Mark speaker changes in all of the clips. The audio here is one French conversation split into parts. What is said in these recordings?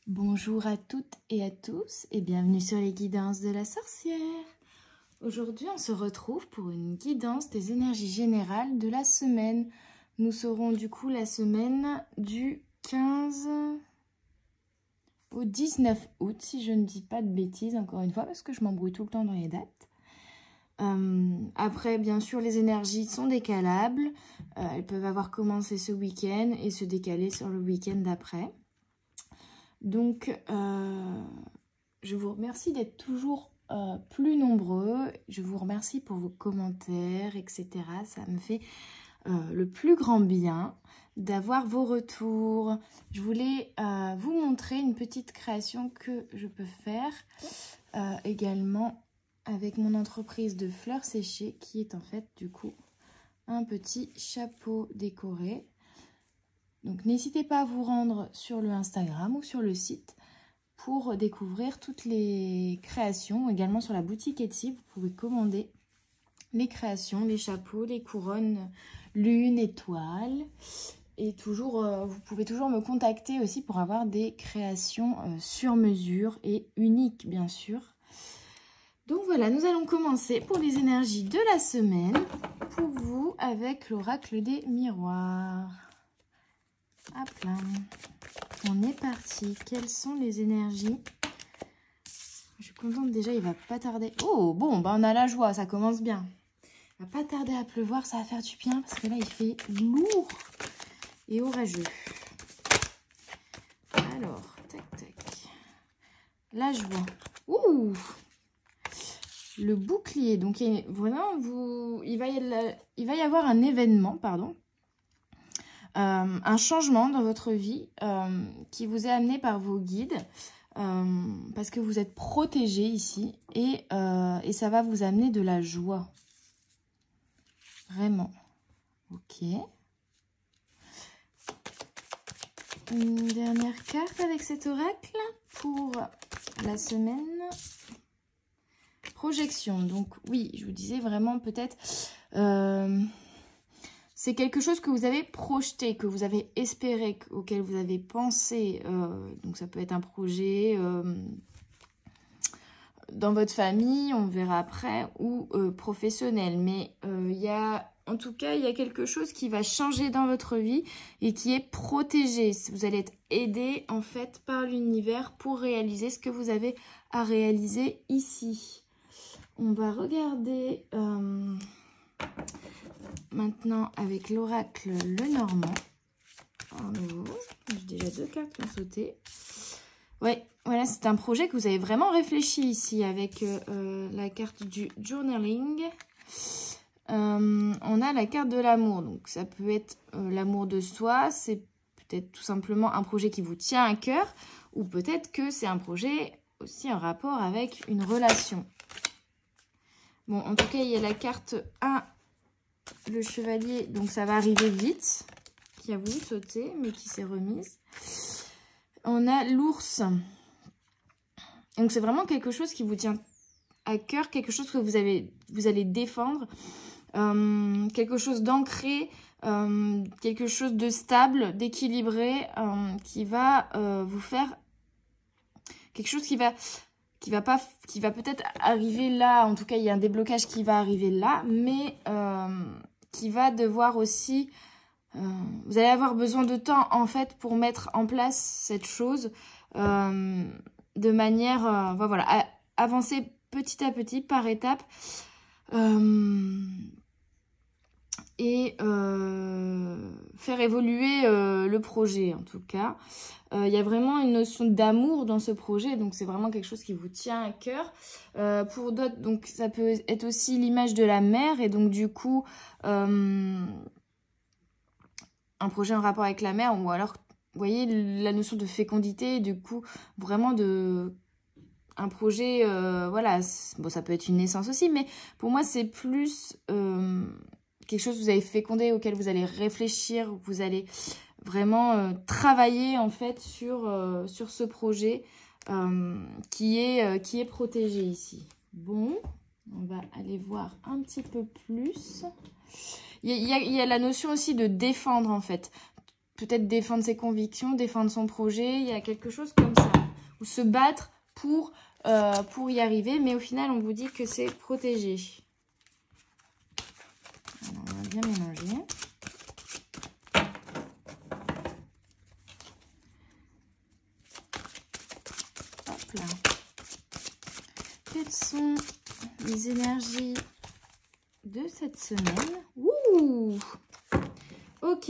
Speaker 1: Bonjour à toutes et à tous et bienvenue sur les guidances de la sorcière. Aujourd'hui, on se retrouve pour une guidance des énergies générales de la semaine. Nous serons du coup la semaine du 15 au 19 août, si je ne dis pas de bêtises, encore une fois, parce que je m'embrouille tout le temps dans les dates. Après, bien sûr, les énergies sont décalables. Elles peuvent avoir commencé ce week-end et se décaler sur le week-end d'après. Donc, je vous remercie d'être toujours plus nombreux. Je vous remercie pour vos commentaires, etc. Ça me fait le plus grand bien d'avoir vos retours. Je voulais vous montrer une petite création que je peux faire également avec mon entreprise de fleurs séchées qui est en fait du coup un petit chapeau décoré. Donc n'hésitez pas à vous rendre sur le Instagram ou sur le site pour découvrir toutes les créations. Également sur la boutique Etsy, vous pouvez commander les créations, les chapeaux, les couronnes, lune, étoile. Et toujours, vous pouvez toujours me contacter aussi pour avoir des créations sur mesure et uniques bien sûr. Donc voilà, nous allons commencer pour les énergies de la semaine pour vous avec l'oracle des miroirs. Hop là, on est parti. Quelles sont les énergies? Je suis contente déjà, il va pas tarder. Oh, bon, bah on a la joie, ça commence bien. Il va pas tarder à pleuvoir, ça va faire du bien parce que là il fait lourd et orageux. Alors, tac, tac. La joie. Ouh! Le bouclier. Donc, vraiment, il va y avoir un événement, pardon. Un changement dans votre vie qui vous est amené par vos guides parce que vous êtes protégé ici et ça va vous amener de la joie. Vraiment. Ok. Une dernière carte avec cet oracle pour la semaine. Projection. Donc oui, je vous disais vraiment peut-être... c'est quelque chose que vous avez projeté, que vous avez espéré, auquel vous avez pensé. Donc ça peut être un projet dans votre famille, on verra après, ou professionnel. Mais en tout cas, il y a quelque chose qui va changer dans votre vie et qui est protégé. Vous allez être aidé en fait par l'univers pour réaliser ce que vous avez à réaliser ici. On va regarder... maintenant, avec l'oracle Lenormand, en nouveau, j'ai déjà deux cartes qui ont sauté. Ouais, voilà, c'est un projet que vous avez vraiment réfléchi ici avec la carte du journaling. On a la carte de l'amour, donc ça peut être l'amour de soi, c'est peut-être tout simplement un projet qui vous tient à cœur, ou peut-être que c'est un projet aussi en rapport avec une relation. Bon, en tout cas, il y a la carte 1. Le chevalier, donc ça va arriver vite, qui a voulu sauter, mais qui s'est remise. On a l'ours. Donc c'est vraiment quelque chose qui vous tient à cœur, quelque chose que vous allez défendre, quelque chose d'ancré, quelque chose de stable, d'équilibré, qui va vous faire quelque chose qui va peut-être arriver là, en tout cas il y a un déblocage qui va arriver là, mais qui va devoir aussi, vous allez avoir besoin de temps en fait pour mettre en place cette chose de manière, voilà, avancer petit à petit par étapes et faire évoluer le projet en tout cas. Il y a vraiment une notion d'amour dans ce projet, donc c'est vraiment quelque chose qui vous tient à cœur. Pour d'autres, donc ça peut être aussi l'image de la mer, et donc du coup un projet en rapport avec la mer, ou alors vous voyez la notion de fécondité, du coup vraiment un projet, voilà, bon ça peut être une naissance aussi, mais pour moi c'est plus quelque chose que vous avez fécondé, auquel vous allez réfléchir, vous allez vraiment travailler en fait sur ce projet qui est protégé ici. Bon, on va aller voir un petit peu plus. Il y a la notion aussi de défendre en fait. Peut-être défendre ses convictions, défendre son projet, il y a quelque chose comme ça. ou se battre pour y arriver. Mais au final, on vous dit que c'est protégé. Alors, on va bien mélanger. Hop là. Quelles sont les énergies de cette semaine? Ouh! Ok.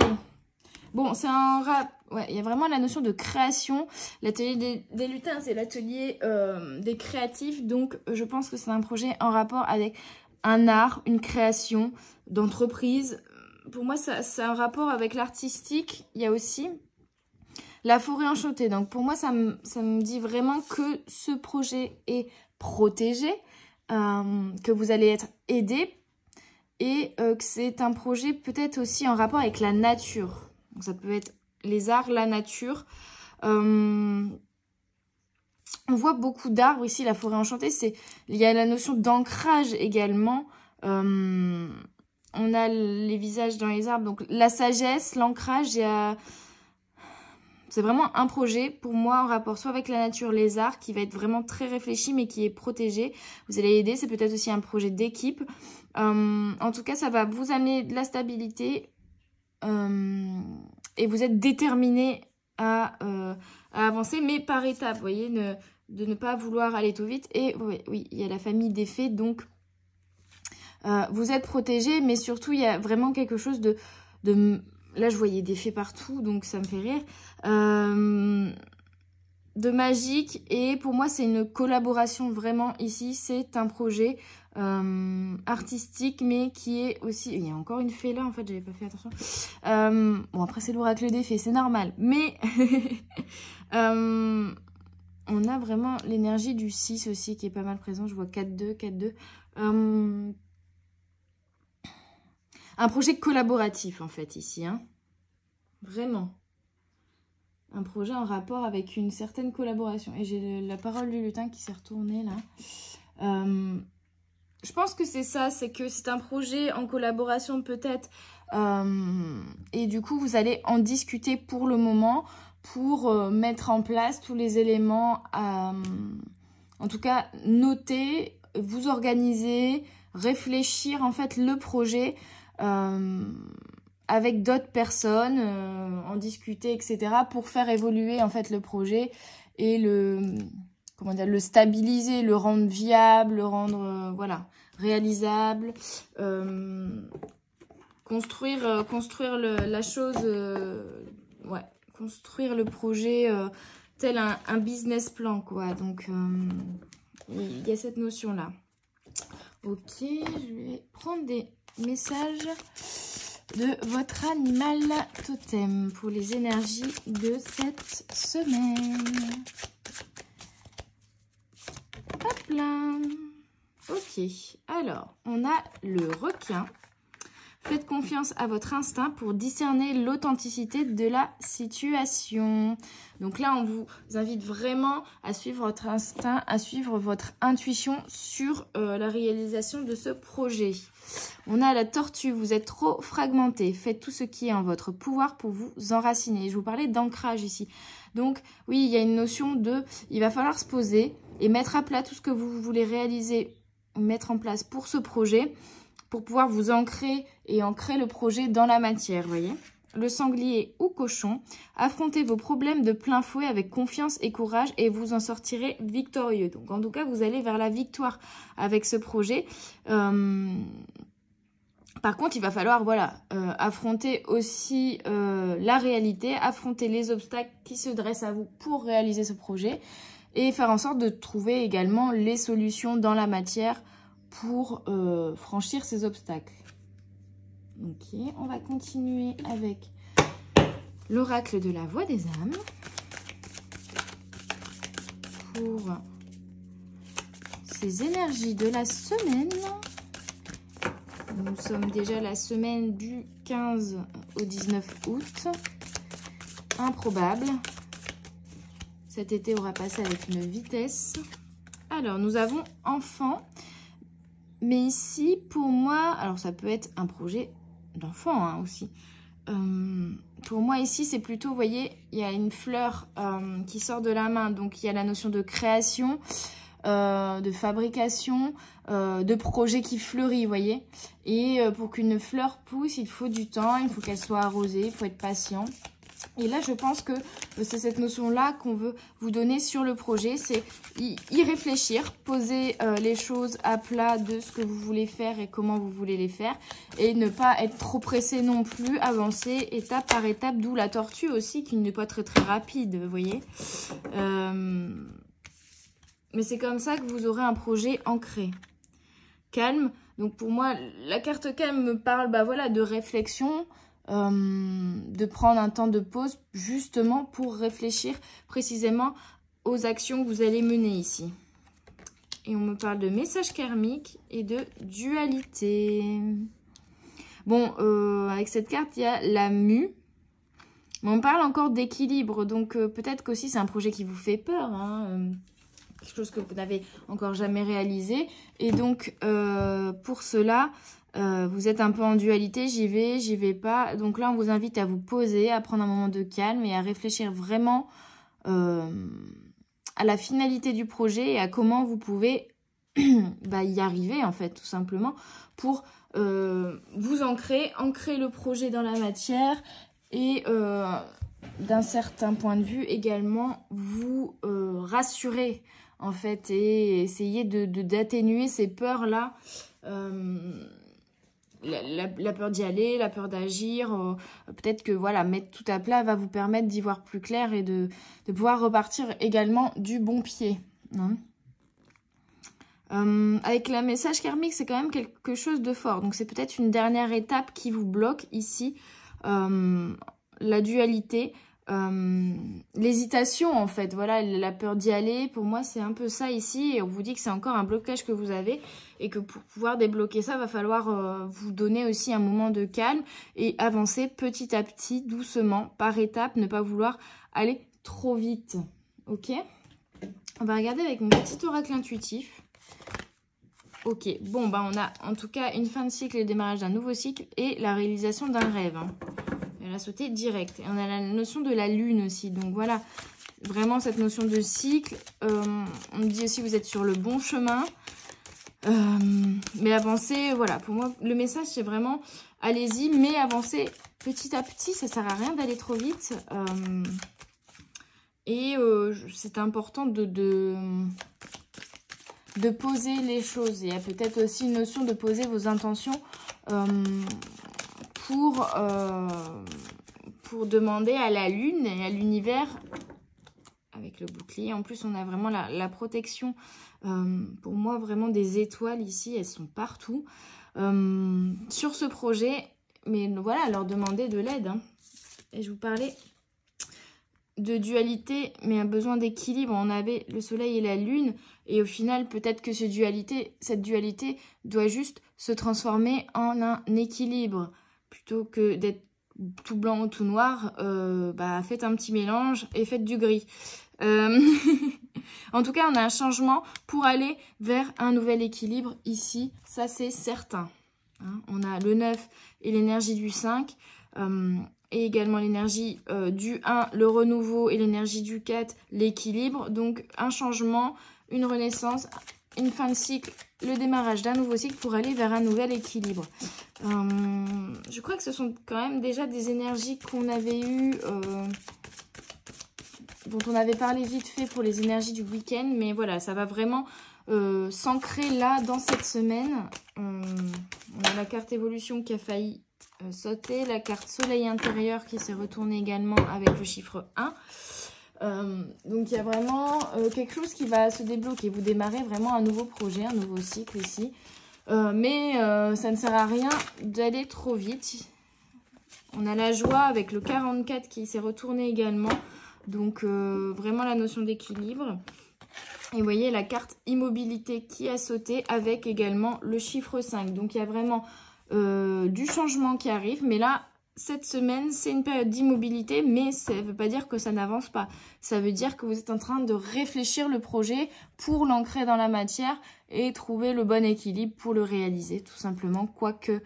Speaker 1: Bon, c'est un rap. Ouais, il y a vraiment la notion de création. L'atelier des lutins, c'est l'atelier des créatifs. Donc, je pense que c'est un projet en rapport avec un art, une création d'entreprise. Pour moi, ça a un rapport avec l'artistique. Il y a aussi la forêt enchantée. Donc, pour moi, ça me dit vraiment que ce projet est protégé, que vous allez être aidé et que c'est un projet peut-être aussi en rapport avec la nature. Donc, ça peut être les arts, la nature. On voit beaucoup d'arbres ici, la forêt enchantée. Il y a la notion d'ancrage également. On a les visages dans les arbres. Donc, la sagesse, l'ancrage, c'est vraiment un projet pour moi en rapport soit avec la nature, les arts, qui va être vraiment très réfléchi mais qui est protégé. Vous allez aider, c'est peut-être aussi un projet d'équipe. En tout cas, ça va vous amener de la stabilité et vous êtes déterminé à avancer, mais par étapes, vous voyez, de ne pas vouloir aller tout vite. Et oui, il y a la famille des fées, donc vous êtes protégé, mais surtout, il y a vraiment quelque chose de là, je voyais des fées partout, donc ça me fait rire. De magique. Et pour moi, c'est une collaboration vraiment ici. C'est un projet artistique, mais qui est aussi... Il y a encore une fée là, en fait, j'avais pas fait attention. Bon, après, c'est l'oracle des fées, c'est normal. Mais on a vraiment l'énergie du 6 aussi, qui est pas mal présent. Je vois 4-2, 4-2. Un projet collaboratif, en fait, ici. Hein. Vraiment. Un projet en rapport avec une certaine collaboration. Et j'ai la parole du lutin qui s'est retournée, là. Je pense que c'est ça. C'est que c'est un projet en collaboration, peut-être. Et du coup, vous allez en discuter pour le moment pour mettre en place tous les éléments. En tout cas, noter, vous organiser, réfléchir, en fait, le projet... avec d'autres personnes, en discuter, etc. pour faire évoluer en fait le projet et le stabiliser, le rendre viable, le rendre voilà, réalisable, construire la chose, ouais, construire le projet tel un business plan, quoi. Donc il y a cette notion là. Ok, je vais prendre des message de votre animal totem pour les énergies de cette semaine. Hop là. Ok, alors on a le requin. Faites confiance à votre instinct pour discerner l'authenticité de la situation. Donc là, on vous invite vraiment à suivre votre instinct, à suivre votre intuition sur la réalisation de ce projet. On a la tortue, vous êtes trop fragmenté. Faites tout ce qui est en votre pouvoir pour vous enraciner. Je vous parlais d'ancrage ici. Donc oui, il y a une notion de... Il va falloir se poser et mettre à plat tout ce que vous voulez réaliser, mettre en place pour ce projet, pour pouvoir vous ancrer et ancrer le projet dans la matière, vous voyez. Le sanglier ou cochon, affrontez vos problèmes de plein fouet avec confiance et courage et vous en sortirez victorieux. Donc en tout cas, vous allez vers la victoire avec ce projet. Par contre, il va falloir voilà, affronter aussi la réalité, affronter les obstacles qui se dressent à vous pour réaliser ce projet et faire en sorte de trouver également les solutions dans la matière pour franchir ces obstacles. Ok, on va continuer avec l'oracle de la voix des âmes. Pour ces énergies de la semaine. Nous sommes déjà la semaine du 15 au 19 août. Improbable. Cet été aura passé avec une vitesse. Alors, nous avons enfant. Mais ici, pour moi, alors ça peut être un projet d'enfant hein, aussi. Pour moi ici, c'est plutôt, vous voyez, il y a une fleur qui sort de la main. Donc, il y a la notion de création, de fabrication, de projet qui fleurit, vous voyez. Et pour qu'une fleur pousse, il faut du temps, il faut qu'elle soit arrosée, il faut être patient. Et là, je pense que c'est cette notion-là qu'on veut vous donner sur le projet. C'est y réfléchir, poser les choses à plat de ce que vous voulez faire et comment vous voulez les faire. Et ne pas être trop pressé non plus, avancer étape par étape. D'où la tortue aussi, qui n'est pas très rapide, vous voyez. Mais c'est comme ça que vous aurez un projet ancré. Calme. Donc pour moi, la carte calme me parle voilà, de réflexion. De prendre un temps de pause justement pour réfléchir précisément aux actions que vous allez mener ici. Et on me parle de message karmique et de dualité. Bon, avec cette carte, il y a la mue. Mais on parle encore d'équilibre. Donc peut-être qu'aussi c'est un projet qui vous fait peur. Hein, quelque chose que vous n'avez encore jamais réalisé. Et donc pour cela... vous êtes un peu en dualité, j'y vais pas. Donc là, on vous invite à vous poser, à prendre un moment de calme et à réfléchir vraiment à la finalité du projet et à comment vous pouvez y arriver, en fait, tout simplement, pour vous ancrer le projet dans la matière et d'un certain point de vue également vous rassurer, en fait, et essayer d'atténuer ces peurs-là. La peur d'y aller, la peur d'agir, peut-être que voilà, mettre tout à plat va vous permettre d'y voir plus clair et de pouvoir repartir également du bon pied. Hein. Avec la message karmique, c'est quand même quelque chose de fort. Donc c'est peut-être une dernière étape qui vous bloque ici. La dualité, l'hésitation en fait, voilà, la peur d'y aller, pour moi c'est un peu ça ici, et on vous dit que c'est encore un blocage que vous avez et que pour pouvoir débloquer ça, va falloir vous donner aussi un moment de calme et avancer petit à petit, doucement, par étapes, ne pas vouloir aller trop vite, ok? On va regarder avec mon petit oracle intuitif. Ok, bon on a en tout cas une fin de cycle et le démarrage d'un nouveau cycle et la réalisation d'un rêve, hein. Elle a sauté direct. Et on a la notion de la lune aussi. Donc voilà, vraiment cette notion de cycle. On me dit aussi que vous êtes sur le bon chemin. Mais avancez, voilà. Pour moi, le message, c'est vraiment allez-y, mais avancez petit à petit. Ça ne sert à rien d'aller trop vite. C'est important de poser les choses. Il y a peut-être aussi une notion de poser vos intentions pour demander à la lune et à l'univers, avec le bouclier, en plus on a vraiment la protection, pour moi vraiment des étoiles ici, elles sont partout, sur ce projet, mais voilà, leur demander de l'aide, hein. Et je vous parlais de dualité, mais un besoin d'équilibre. On avait le soleil et la lune, et au final, peut-être que cette dualité doit juste se transformer en un équilibre. Plutôt que d'être tout blanc ou tout noir, faites un petit mélange et faites du gris. En tout cas, on a un changement pour aller vers un nouvel équilibre ici, ça c'est certain. Hein, on a le 9 et l'énergie du 5. Et également l'énergie du 1, le renouveau, et l'énergie du 4, l'équilibre. Donc un changement, une renaissance, une fin de cycle, le démarrage d'un nouveau cycle pour aller vers un nouvel équilibre. Je crois que ce sont quand même déjà des énergies qu'on avait eues, dont on avait parlé vite fait pour les énergies du week-end. Mais voilà, ça va vraiment s'ancrer là dans cette semaine. On a la carte évolution qui a failli sauter, la carte soleil intérieur qui s'est retournée également avec le chiffre 1. Donc il y a vraiment quelque chose qui va se débloquer. Vous démarrez vraiment un nouveau projet, un nouveau cycle ici. Mais ça ne sert à rien d'aller trop vite. On a la joie avec le 44 qui s'est retourné également. Donc vraiment la notion d'équilibre. Et vous voyez la carte immobilité qui a sauté avec également le chiffre 5. Donc il y a vraiment du changement qui arrive. Mais là, cette semaine, c'est une période d'immobilité, mais ça ne veut pas dire que ça n'avance pas. Ça veut dire que vous êtes en train de réfléchir le projet pour l'ancrer dans la matière et trouver le bon équilibre pour le réaliser, tout simplement. Quoique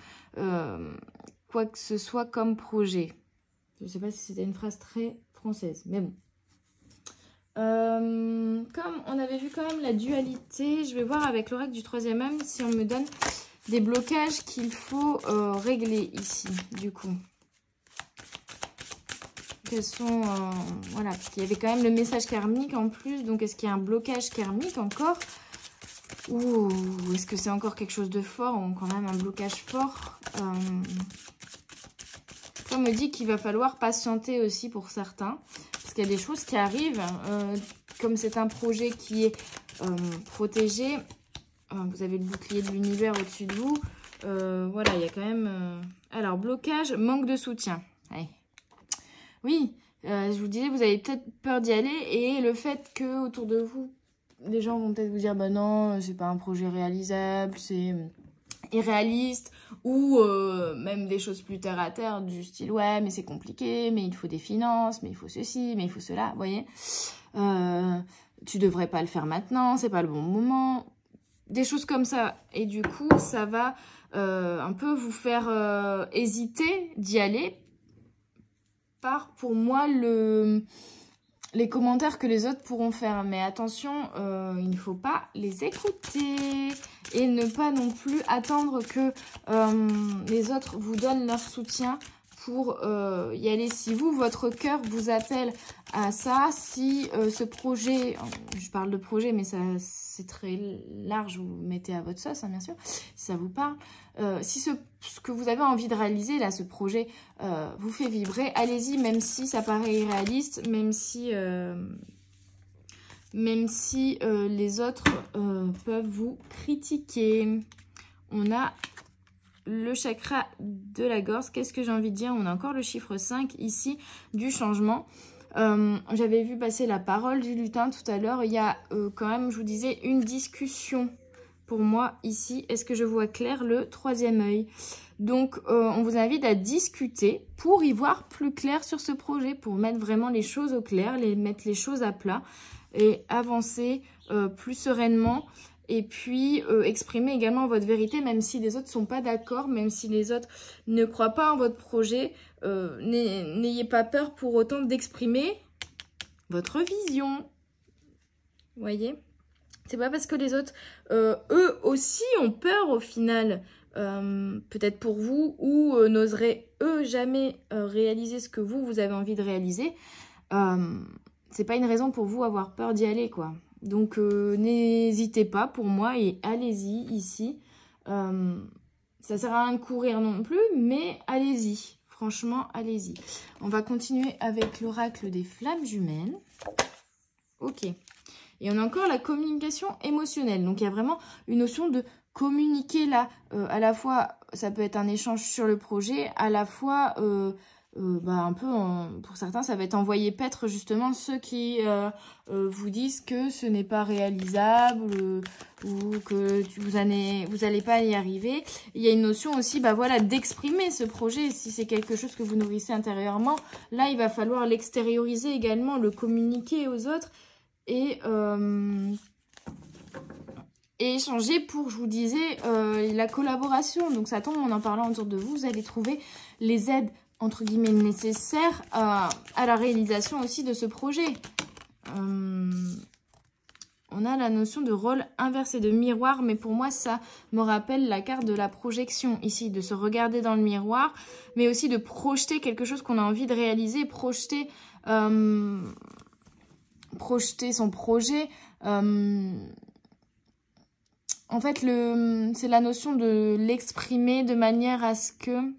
Speaker 1: quoi que ce soit comme projet. Je ne sais pas si c'était une phrase très française, mais bon. Comme on avait vu quand même la dualité, je vais voir avec l'oracle du troisième âme si on me donne des blocages qu'il faut régler ici, du coup. Quels sont... voilà, parce qu'il y avait quand même le message karmique en plus, donc est-ce qu'il y a un blocage karmique encore? Ou est-ce que c'est encore quelque chose de fort, ou quand même un blocage fort? On me dit qu'il va falloir patienter aussi pour certains, parce qu'il y a des choses qui arrivent, comme c'est un projet qui est protégé, vous avez le bouclier de l'univers au-dessus de vous, voilà, il y a quand même... Alors, blocage, manque de soutien. Allez. Oui, je vous disais, vous avez peut-être peur d'y aller, et le fait que autour de vous, les gens vont peut-être vous dire, bah non, c'est pas un projet réalisable, c'est irréaliste, ou même des choses plus terre à terre du style ouais mais c'est compliqué, mais il faut des finances, mais il faut ceci, mais il faut cela, vous voyez, tu devrais pas le faire maintenant, c'est pas le bon moment, des choses comme ça, et du coup ça va un peu vous faire hésiter d'y aller par, pour moi, les commentaires que les autres pourront faire. Mais attention, il ne faut pas les écouter et ne pas non plus attendre que les autres vous donnent leur soutien pour y aller. Si vous, votre cœur vous appelle à ça, si ce projet, je parle de projet, mais ça c'est très large, vous mettez à votre sauce, hein, bien sûr, si ça vous parle. Si ce que vous avez envie de réaliser, là, ce projet, vous fait vibrer, allez-y, même si ça paraît irréaliste, même si les autres peuvent vous critiquer. On a le chakra de la gorge. Qu'est-ce que j'ai envie de dire? On a encore le chiffre 5 ici, du changement. J'avais vu passer la parole du lutin tout à l'heure. Il y a quand même, je vous disais, une discussion pour moi ici. Est-ce que je vois clair? Le troisième œil. Donc, on vous invite à discuter pour y voir plus clair sur ce projet, pour mettre vraiment les choses au clair, mettre les choses à plat et avancer plus sereinement. Et puis, exprimer également votre vérité, même si les autres ne sont pas d'accord, même si les autres ne croient pas en votre projet. N'ayez pas peur pour autant d'exprimer votre vision. Vous voyez? C'est pas parce que les autres, eux aussi, ont peur au final, peut-être pour vous, ou n'oseraient eux jamais réaliser ce que vous avez envie de réaliser. C'est pas une raison pour vous avoir peur d'y aller, quoi. Donc, n'hésitez pas pour moi et allez-y ici. Ça sert à rien de courir non plus, mais allez-y. Franchement, allez-y. On va continuer avec l'oracle des flammes jumelles. Ok. Et on a encore la communication émotionnelle. Donc, il y a vraiment une notion de communiquer là. À la fois, ça peut être un échange sur le projet, à la fois... un peu, pour certains, ça va être envoyer paître justement ceux qui vous disent que ce n'est pas réalisable ou que vous allez pas y arriver. Il y a une notion aussi, voilà, d'exprimer ce projet. Si c'est quelque chose que vous nourrissez intérieurement, là, il va falloir l'extérioriser également, le communiquer aux autres et échanger pour, je vous disais, la collaboration. Donc ça tombe, en parlant autour de vous, vous allez trouver les aides entre guillemets nécessaires à la réalisation aussi de ce projet. On a la notion de rôle inversé, de miroir, mais pour moi ça me rappelle la carte de la projection ici, de se regarder dans le miroir, mais aussi de projeter quelque chose qu'on a envie de réaliser, projeter son projet. En fait, c'est la notion de l'exprimer de manière à ce que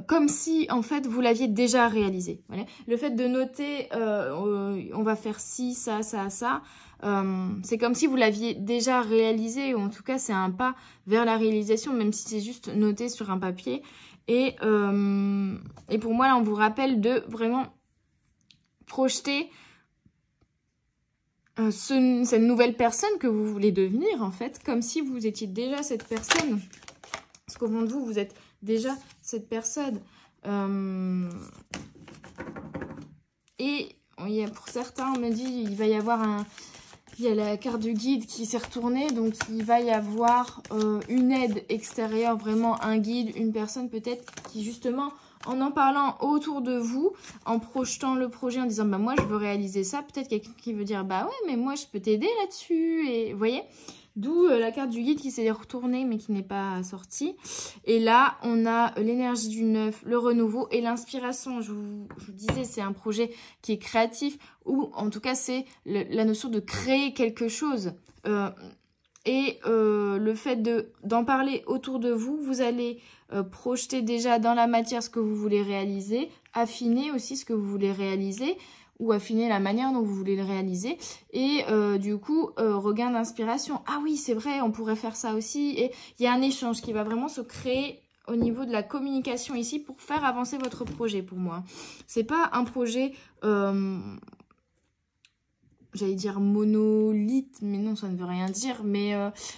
Speaker 1: comme si, en fait, vous l'aviez déjà réalisé. Voilà. Le fait de noter, on va faire ci, ça, ça, ça, c'est comme si vous l'aviez déjà réalisé, ou en tout cas, c'est un pas vers la réalisation, même si c'est juste noté sur un papier. Et pour moi, là, on vous rappelle de vraiment projeter cette nouvelle personne que vous voulez devenir, en fait, comme si vous étiez déjà cette personne. Parce qu'au fond de vous, vous êtes déjà cette personne. Et pour certains, on me dit il va y avoir Il y a la carte du guide qui s'est retournée, donc il va y avoir une aide extérieure, vraiment un guide, une personne peut-être qui justement, en parlant autour de vous, en projetant le projet, en disant bah moi je veux réaliser ça, peut-être quelqu'un qui veut dire bah ouais mais moi je peux t'aider là-dessus, et vous voyez, d'où la carte du guide qui s'est retournée mais qui n'est pas sortie. Et là on a l'énergie du neuf, le renouveau et l'inspiration. Je vous disais, c'est un projet qui est créatif, ou en tout cas c'est la notion de créer quelque chose. Le fait d'en parler autour de vous, vous allez projeter déjà dans la matière ce que vous voulez réaliser, affiner aussi ce que vous voulez réaliser, ou affiner la manière dont vous voulez le réaliser, et du coup, regain d'inspiration. Ah oui, c'est vrai, on pourrait faire ça aussi, et il y a un échange qui va vraiment se créer au niveau de la communication ici pour faire avancer votre projet pour moi. C'est pas un projet... j'allais dire monolithe, mais non, ça ne veut rien dire. Mais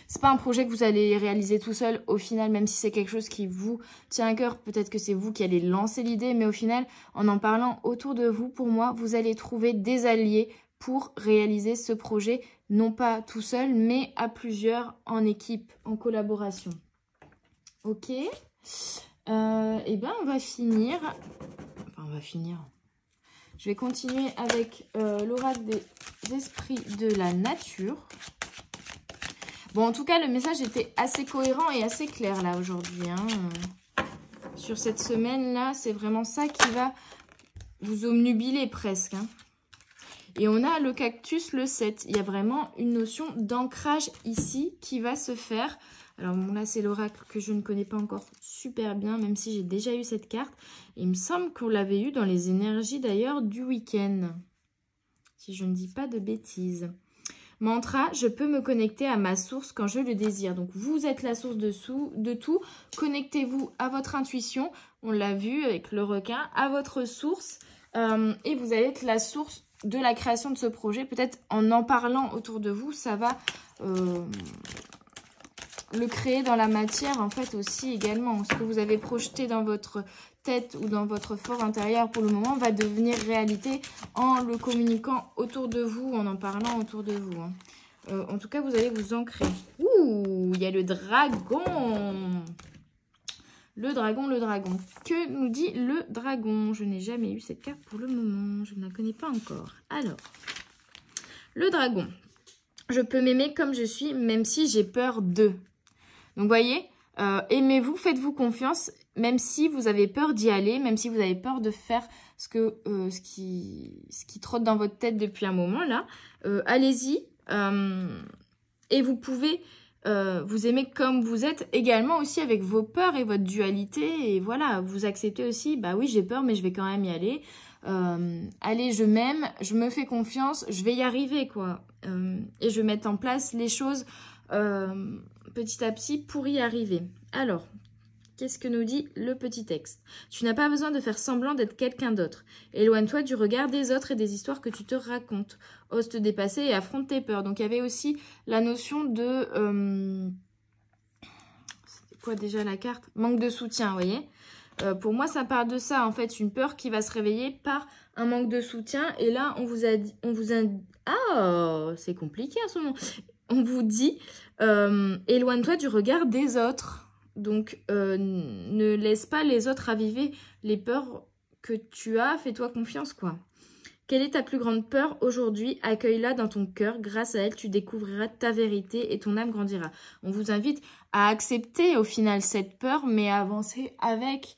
Speaker 1: c'est pas un projet que vous allez réaliser tout seul. Au final, même si c'est quelque chose qui vous tient à cœur, peut-être que c'est vous qui allez lancer l'idée. Mais au final, en parlant autour de vous, pour moi, vous allez trouver des alliés pour réaliser ce projet. Non pas tout seul, mais à plusieurs, en équipe, en collaboration. Ok. Et ben, on va finir. Enfin, on va finir... Je vais continuer avec l'oracle des esprits de la nature. Bon, en tout cas, le message était assez cohérent et assez clair là aujourd'hui. Sur cette semaine-là, c'est vraiment ça qui va vous obnubiler presque. Et on a le cactus, le 7. Il y a vraiment une notion d'ancrage ici qui va se faire. Alors bon, là, c'est l'oracle que je ne connais pas encore super bien, même si j'ai déjà eu cette carte. Il me semble qu'on l'avait eu dans les énergies d'ailleurs du week-end, si je ne dis pas de bêtises. Mantra, je peux me connecter à ma source quand je le désire. Donc, vous êtes la source de tout. Connectez-vous à votre intuition. On l'a vu avec le requin, à votre source. Et vous allez être la source de la création de ce projet. Peut-être en parlant autour de vous, ça va... le créer dans la matière, en fait, aussi également. Ce que vous avez projeté dans votre tête ou dans votre fort intérieur pour le moment va devenir réalité en le communiquant autour de vous, en parlant autour de vous. En tout cas, vous allez vous ancrer. Ouh, il y a le dragon. Le dragon, le dragon. Que nous dit le dragon? Je n'ai jamais eu cette carte pour le moment. Je ne la connais pas encore. Alors, le dragon. Je peux m'aimer comme je suis, même si j'ai peur d'eux. Donc, vous voyez, aimez-vous, faites-vous confiance, même si vous avez peur d'y aller, même si vous avez peur de faire ce qui trotte dans votre tête depuis un moment, là. Allez-y, et vous pouvez vous aimer comme vous êtes, également aussi avec vos peurs et votre dualité. Et voilà, vous acceptez aussi, bah oui, j'ai peur, mais je vais quand même y aller. Allez, je m'aime, je me fais confiance, je vais y arriver, quoi. Et je vais mettre en place les choses... petit à petit pour y arriver. Alors, qu'est-ce que nous dit le petit texte? Tu n'as pas besoin de faire semblant d'être quelqu'un d'autre. Éloigne-toi du regard des autres et des histoires que tu te racontes. Ose te dépasser et affronte tes peurs. Donc, il y avait aussi la notion de... c'était quoi déjà la carte? Manque de soutien, vous voyez? Pour moi, ça parle de ça, en fait. Une peur qui va se réveiller par un manque de soutien. Et là, on vous a dit... Ah, c'est compliqué en ce moment. On vous dit, éloigne-toi du regard des autres. Donc, ne laisse pas les autres raviver les peurs que tu as. Fais-toi confiance, quoi. Quelle est ta plus grande peur aujourd'hui? Accueille-la dans ton cœur. Grâce à elle, tu découvriras ta vérité et ton âme grandira. On vous invite à accepter au final cette peur, mais à avancer avec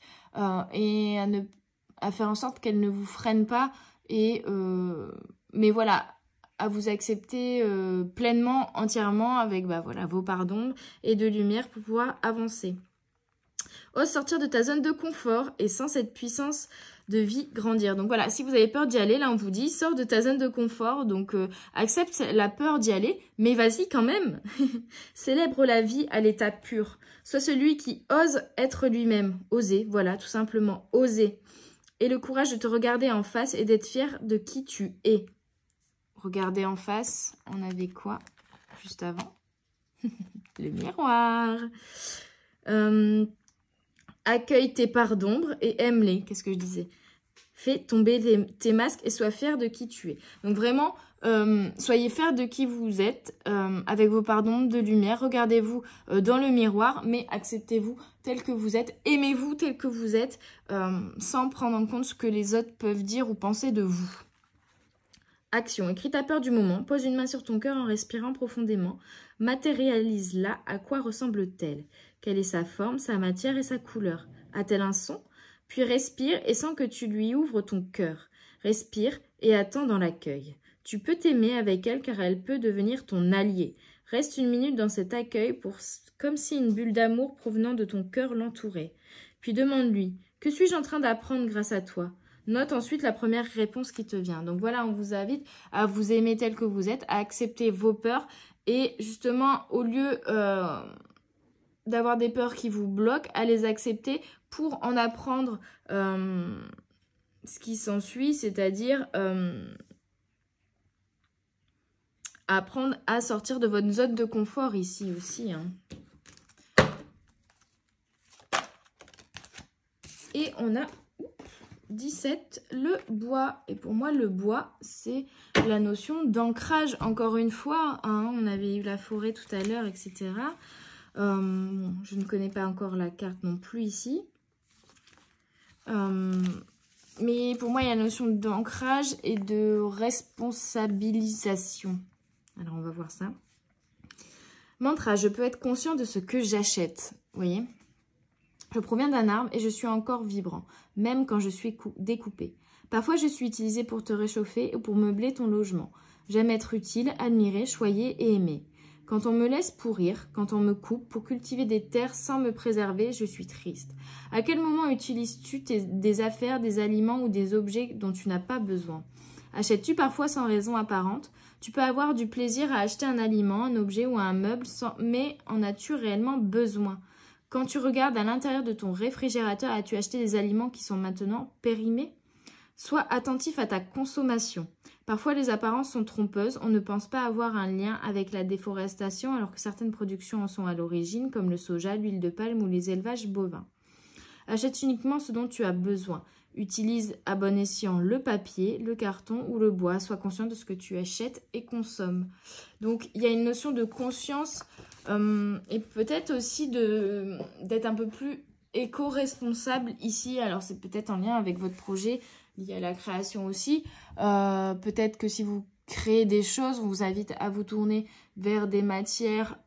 Speaker 1: et à faire en sorte qu'elle ne vous freine pas. Mais voilà, à vous accepter pleinement, entièrement, avec voilà, vos parts d'ombre et de lumière pour pouvoir avancer. Ose sortir de ta zone de confort et sans cette puissance de vie grandir. Donc voilà, si vous avez peur d'y aller, là on vous dit, sors de ta zone de confort, donc accepte la peur d'y aller, mais vas-y quand même. Célèbre la vie à l'état pur. Sois celui qui ose être lui-même. Oser, voilà, tout simplement, oser. Et le courage de te regarder en face et d'être fier de qui tu es. Regardez en face, on avait quoi juste avant? Le miroir. Accueille tes parts d'ombre et aime-les. Qu'est-ce que je disais? Fais tomber tes masques et sois fier de qui tu es. Donc vraiment, soyez fiers de qui vous êtes, avec vos parts d'ombre, de lumière. Regardez-vous dans le miroir, mais acceptez-vous tel que vous êtes. Aimez-vous tel que vous êtes, sans prendre en compte ce que les autres peuvent dire ou penser de vous. Action. Écris ta peur du moment. Pose une main sur ton cœur en respirant profondément. Matérialise-la. À quoi ressemble-t-elle? Quelle est sa forme, sa matière et sa couleur? A-t-elle un son? Puis respire et sens que tu lui ouvres ton cœur. Respire et attends dans l'accueil. Tu peux t'aimer avec elle car elle peut devenir ton allié. Reste une minute dans cet accueil comme si une bulle d'amour provenant de ton cœur l'entourait. Puis demande-lui, que suis-je en train d'apprendre grâce à toi? Note ensuite la première réponse qui te vient. Donc voilà, on vous invite à vous aimer tel que vous êtes, à accepter vos peurs et justement, au lieu d'avoir des peurs qui vous bloquent, à les accepter pour en apprendre ce qui s'ensuit, c'est-à-dire apprendre à sortir de votre zone de confort ici aussi. Hein. Et on a 17, le bois. Et pour moi, le bois, c'est la notion d'ancrage. Encore une fois, hein, on avait eu la forêt tout à l'heure, etc. Je ne connais pas encore la carte non plus ici. Mais pour moi, il y a la notion d'ancrage et de responsabilisation. Alors, on va voir ça. Mantra, je peux être conscient de ce que j'achète. Vous voyez? Je proviens d'un arbre et je suis encore vibrant, même quand je suis découpé. Parfois, je suis utilisé pour te réchauffer ou pour meubler ton logement. J'aime être utile, admiré, choyé et aimé. Quand on me laisse pourrir, quand on me coupe pour cultiver des terres sans me préserver, je suis triste. À quel moment utilises-tu des affaires, des aliments ou des objets dont tu n'as pas besoin? Achètes-tu parfois sans raison apparente? Tu peux avoir du plaisir à acheter un aliment, un objet ou un meuble, mais en as-tu réellement besoin? Quand tu regardes à l'intérieur de ton réfrigérateur, as-tu acheté des aliments qui sont maintenant périmés? Sois attentif à ta consommation. Parfois, les apparences sont trompeuses. On ne pense pas avoir un lien avec la déforestation alors que certaines productions en sont à l'origine, comme le soja, l'huile de palme ou les élevages bovins. Achète uniquement ce dont tu as besoin. Utilise à bon escient le papier, le carton ou le bois. Sois conscient de ce que tu achètes et consommes. Donc, il y a une notion de conscience et peut-être aussi d'être un peu plus éco-responsable ici. Alors, c'est peut-être en lien avec votre projet lié à la création aussi. Peut-être que si vous créez des choses, on vous invite à vous tourner vers des matières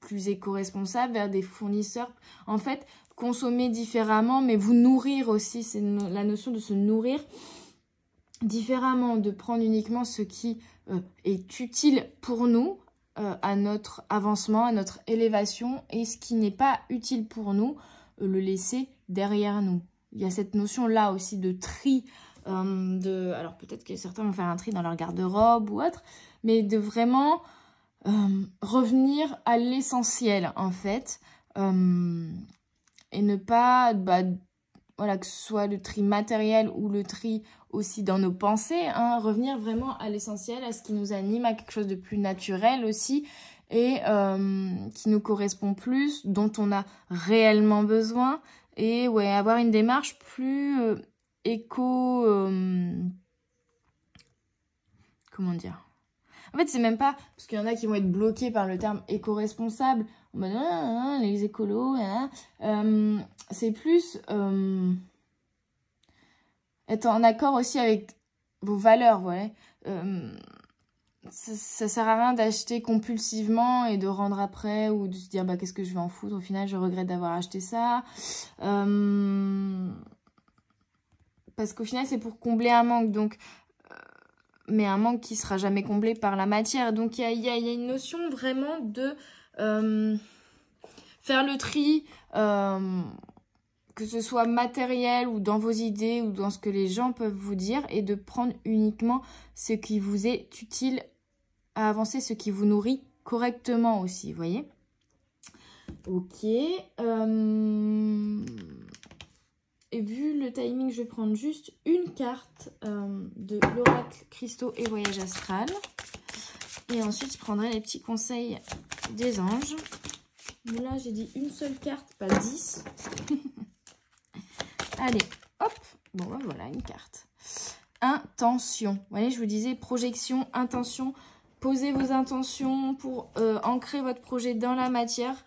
Speaker 1: plus éco-responsables, vers des fournisseurs. En fait, consommer différemment, mais vous nourrir aussi. C'est la notion de se nourrir différemment, de prendre uniquement ce qui est utile pour nous, à notre avancement, à notre élévation, et ce qui n'est pas utile pour nous, le laisser derrière nous. Il y a cette notion-là aussi de tri, alors peut-être que certains vont faire un tri dans leur garde-robe ou autre, mais de vraiment revenir à l'essentiel en fait, et ne pas, voilà, que ce soit le tri matériel ou le tri aussi dans nos pensées, hein, revenir vraiment à l'essentiel, à ce qui nous anime, à quelque chose de plus naturel aussi, et qui nous correspond plus, dont on a réellement besoin, et ouais, avoir une démarche plus éco... comment dire? En fait, c'est même pas... Parce qu'il y en a qui vont être bloqués par le terme éco-responsable. En mode, les écolos, c'est plus... être en accord aussi avec vos valeurs, ouais. Ça sert à rien d'acheter compulsivement et de rendre après ou de se dire, qu'est-ce que je vais en foutre? Au final, je regrette d'avoir acheté ça. Parce qu'au final, c'est pour combler un manque. Donc... mais un manque qui sera jamais comblé par la matière. Donc, il y a une notion vraiment de faire le tri, que ce soit matériel ou dans vos idées ou dans ce que les gens peuvent vous dire, et de prendre uniquement ce qui vous est utile à avancer, ce qui vous nourrit correctement aussi, vous voyez? Ok. Et vu le timing, je vais prendre juste une carte de l'oracle Cristaux et Voyage Astral. Et ensuite, je prendrai les petits conseils des anges. Mais là, j'ai dit une seule carte, pas 10. Allez, hop. Bon, voilà, une carte. intention. Vous voyez, je vous disais projection, intention. Posez vos intentions pour ancrer votre projet dans la matière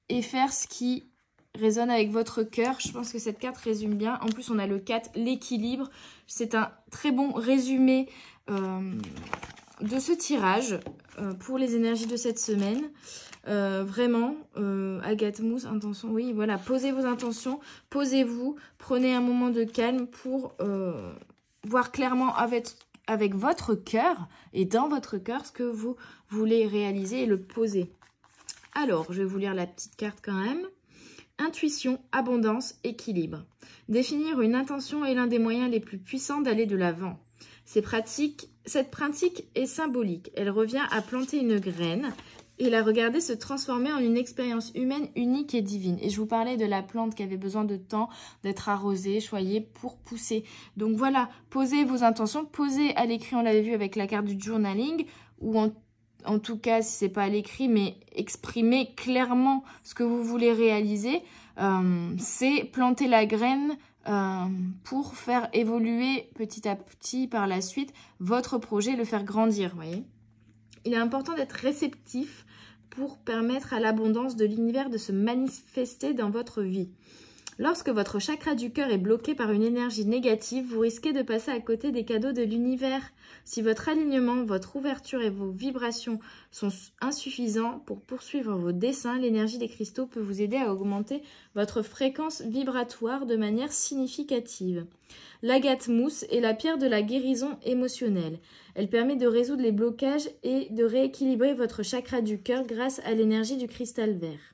Speaker 1: et faire ce qui résonne avec votre cœur. Je pense que cette carte résume bien. En plus, on a le 4, l'équilibre. C'est un très bon résumé de ce tirage pour les énergies de cette semaine. Vraiment, Agathe Mousse, intention, oui, voilà, posez vos intentions, posez-vous, prenez un moment de calme pour voir clairement avec votre cœur et dans votre cœur ce que vous voulez réaliser et le poser. Alors, je vais vous lire la petite carte quand même. Intuition, abondance, équilibre. Définir une intention est l'un des moyens les plus puissants d'aller de l'avant. Cette pratique est symbolique. Elle revient à planter une graine et la regarder se transformer en une expérience humaine unique et divine. Et je vous parlais de la plante qui avait besoin de temps, d'être arrosée, choyée pour pousser. Donc voilà, posez vos intentions, posez à l'écrit, on l'avait vu avec la carte du journaling, ou en tout cas, si ce n'est pas à l'écrit, mais exprimez clairement ce que vous voulez réaliser. C'est planter la graine pour faire évoluer petit à petit par la suite votre projet, le faire grandir, voyez. Il est important d'être réceptif pour permettre à l'abondance de l'univers de se manifester dans votre vie. Lorsque votre chakra du cœur est bloqué par une énergie négative, vous risquez de passer à côté des cadeaux de l'univers. Si votre alignement, votre ouverture et vos vibrations sont insuffisants pour poursuivre vos desseins, l'énergie des cristaux peut vous aider à augmenter votre fréquence vibratoire de manière significative. L'agate mousse est la pierre de la guérison émotionnelle. Elle permet de résoudre les blocages et de rééquilibrer votre chakra du cœur grâce à l'énergie du cristal vert.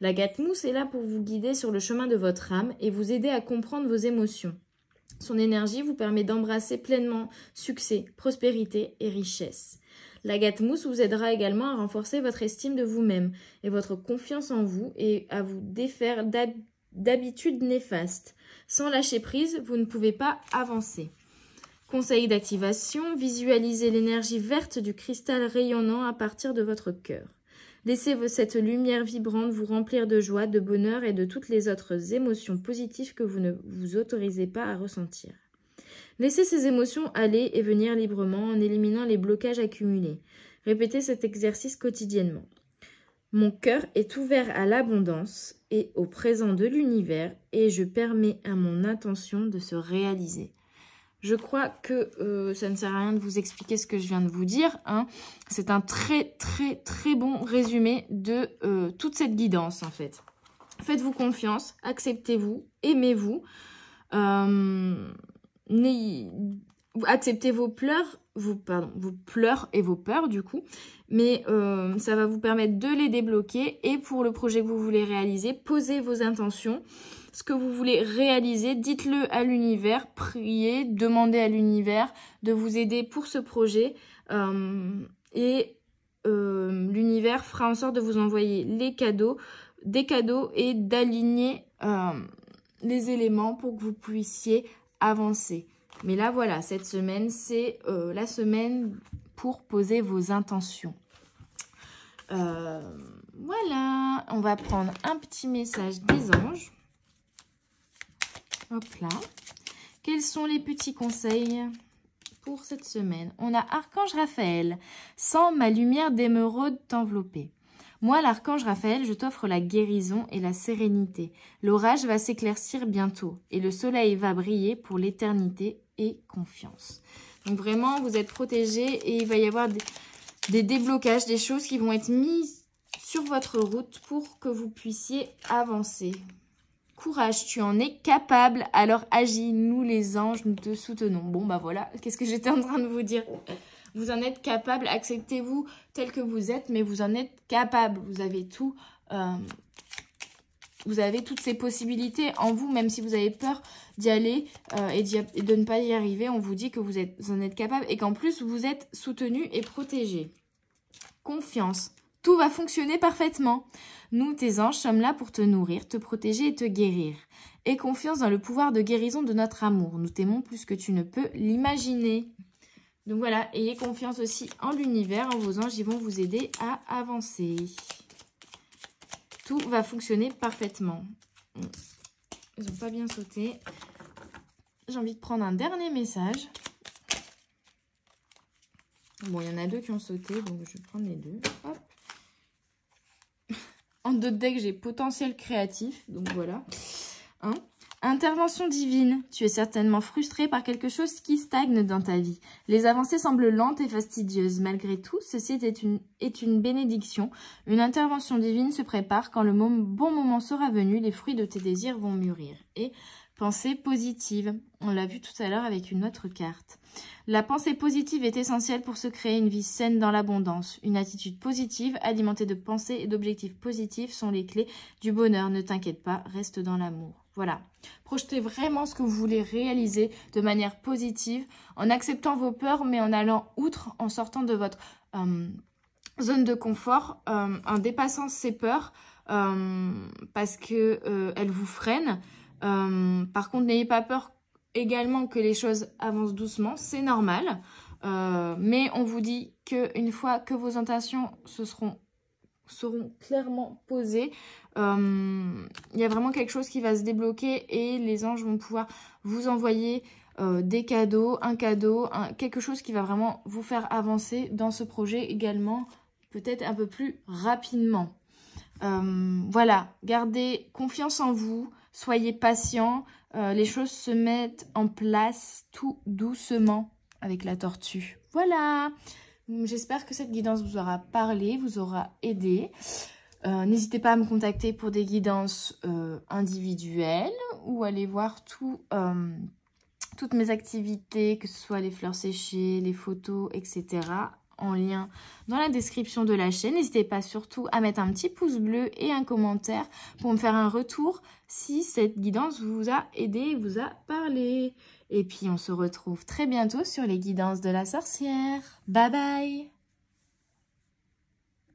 Speaker 1: L'agate mousse est là pour vous guider sur le chemin de votre âme et vous aider à comprendre vos émotions. Son énergie vous permet d'embrasser pleinement succès, prospérité et richesse. L'agate mousse vous aidera également à renforcer votre estime de vous-même et votre confiance en vous et à vous défaire d'habitudes néfastes. Sans lâcher prise, vous ne pouvez pas avancer. Conseil d'activation, visualisez l'énergie verte du cristal rayonnant à partir de votre cœur. Laissez cette lumière vibrante vous remplir de joie, de bonheur et de toutes les autres émotions positives que vous ne vous autorisez pas à ressentir. Laissez ces émotions aller et venir librement en éliminant les blocages accumulés. Répétez cet exercice quotidiennement. Mon cœur est ouvert à l'abondance et au présent de l'univers et je permets à mon intention de se réaliser. Je crois que ça ne sert à rien de vous expliquer ce que je viens de vous dire, hein. C'est un très bon résumé de toute cette guidance en fait. Faites-vous confiance, acceptez-vous, aimez-vous, acceptez vos pleurs, vos pleurs et vos peurs du coup, mais ça va vous permettre de les débloquer et pour le projet que vous voulez réaliser, posez vos intentions. Ce que vous voulez réaliser, dites-le à l'univers, priez, demandez à l'univers de vous aider pour ce projet et l'univers fera en sorte de vous envoyer des cadeaux et d'aligner les éléments pour que vous puissiez avancer. Mais là voilà, cette semaine c'est la semaine pour poser vos intentions. Voilà, on va prendre un petit message des anges. Hop là. Quels sont les petits conseils pour cette semaine? On a Archange Raphaël. Sens ma lumière d'émeraude t'envelopper. Moi, l'archange Raphaël, je t'offre la guérison et la sérénité. L'orage va s'éclaircir bientôt et le soleil va briller pour l'éternité et confiance. Donc vraiment, vous êtes protégés et il va y avoir des déblocages, des choses qui vont être mises sur votre route pour que vous puissiez avancer. Courage, tu en es capable, alors agis, nous les anges, nous te soutenons. Bon, bah voilà, qu'est-ce que j'étais en train de vous dire? Vous en êtes capable, acceptez-vous tel que vous êtes, mais vous en êtes capable. Vous avez tout, vous avez toutes ces possibilités en vous, même si vous avez peur d'y aller et de ne pas y arriver. On vous dit que vous en êtes capable et qu'en plus, vous êtes soutenu et protégé. Confiance. Tout va fonctionner parfaitement. Nous, tes anges, sommes là pour te nourrir, te protéger et te guérir. Aie confiance dans le pouvoir de guérison de notre amour. Nous t'aimons plus que tu ne peux l'imaginer. Donc voilà, ayez confiance aussi en l'univers, en vos anges, ils vont vous aider à avancer. Tout va fonctionner parfaitement. Ils n'ont pas bien sauté. j'ai envie de prendre un dernier message. Bon, il y en a 2 qui ont sauté, donc je vais prendre les 2. Hop. En 2 decks, j'ai potentiel créatif, donc voilà. Hein. Intervention divine. Tu es certainement frustré par quelque chose qui stagne dans ta vie. Les avancées semblent lentes et fastidieuses. Malgré tout, ceci est une bénédiction. Une intervention divine se prépare. Quand le bon moment sera venu, les fruits de tes désirs vont mûrir. Et pensée positive. On l'a vu tout à l'heure avec une autre carte. La pensée positive est essentielle pour se créer une vie saine dans l'abondance. Une attitude positive, alimentée de pensées et d'objectifs positifs, sont les clés du bonheur. Ne t'inquiète pas, reste dans l'amour. Voilà. Projetez vraiment ce que vous voulez réaliser de manière positive, en acceptant vos peurs, mais en allant outre, en sortant de votre zone de confort, en dépassant ces peurs, parce que elles vous freinent. Par contre, n'ayez pas peur également que les choses avancent doucement, c'est normal. Mais on vous dit qu'une fois que vos intentions seront clairement posées, il y a vraiment quelque chose qui va se débloquer et les anges vont pouvoir vous envoyer des cadeaux, quelque chose qui va vraiment vous faire avancer dans ce projet également, peut-être un peu plus rapidement. Voilà, gardez confiance en vous, soyez patient, les choses se mettent en place tout doucement avec la tortue. Voilà, j'espère que cette guidance vous aura parlé, vous aura aidé. N'hésitez pas à me contacter pour des guidances individuelles ou aller voir toutes mes activités, que ce soit les fleurs séchées, les photos, etc. en lien dans la description de la chaîne. N'hésitez pas surtout à mettre un petit pouce bleu et un commentaire pour me faire un retour si cette guidance vous a aidé, vous a parlé. Et puis on se retrouve très bientôt sur les guidances de la sorcière. Bye bye!